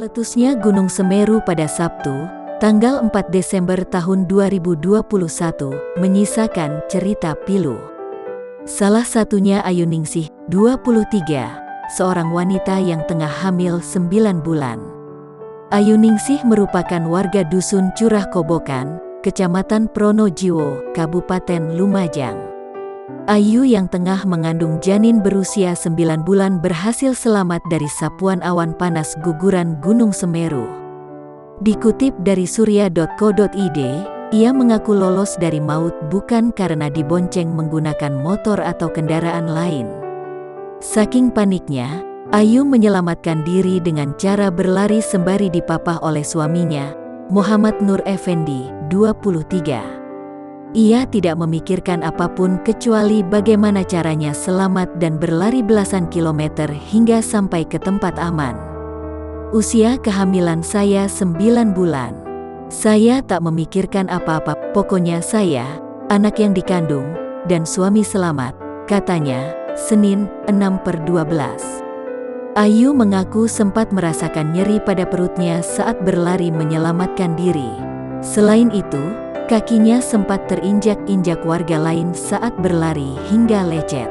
Meletusnya Gunung Semeru pada Sabtu, tanggal 4 Desember tahun 2021, menyisakan cerita pilu. Salah satunya Ayu Ningsih, 23, seorang wanita yang tengah hamil 9 bulan. Ayu Ningsih merupakan warga Dusun Curah Kobokan, Kecamatan Pronojiwo, Kabupaten Lumajang. Ayu yang tengah mengandung janin berusia 9 bulan berhasil selamat dari sapuan awan panas guguran Gunung Semeru. Dikutip dari surya.co.id, ia mengaku lolos dari maut bukan karena dibonceng menggunakan motor atau kendaraan lain. Saking paniknya, Ayu menyelamatkan diri dengan cara berlari sembari dipapah oleh suaminya, Muhammad Nur Effendi, 23. Ia tidak memikirkan apapun kecuali bagaimana caranya selamat dan berlari belasan kilometer hingga sampai ke tempat aman. Usia kehamilan saya 9 bulan. Saya tak memikirkan apa-apa, pokoknya saya, anak yang dikandung, dan suami selamat, katanya, Senin, 6/12. Ayu mengaku sempat merasakan nyeri pada perutnya saat berlari menyelamatkan diri. Selain itu, kakinya sempat terinjak-injak warga lain saat berlari hingga lecet.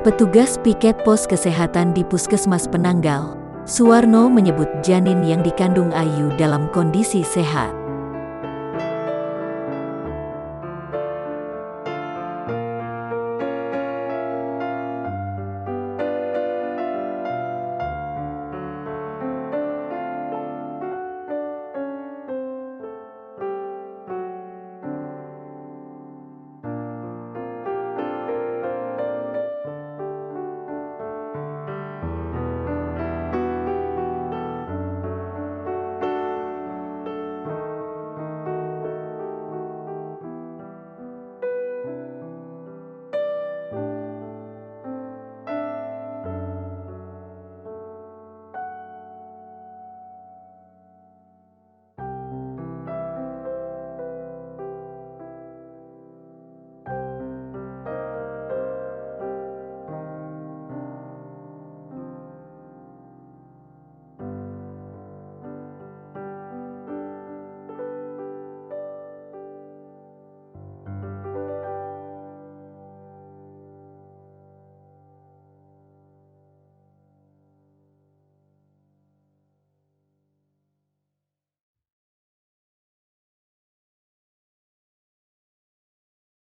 Petugas piket pos kesehatan di Puskesmas Penanggal, Suwarno, menyebut janin yang dikandung Ayu dalam kondisi sehat.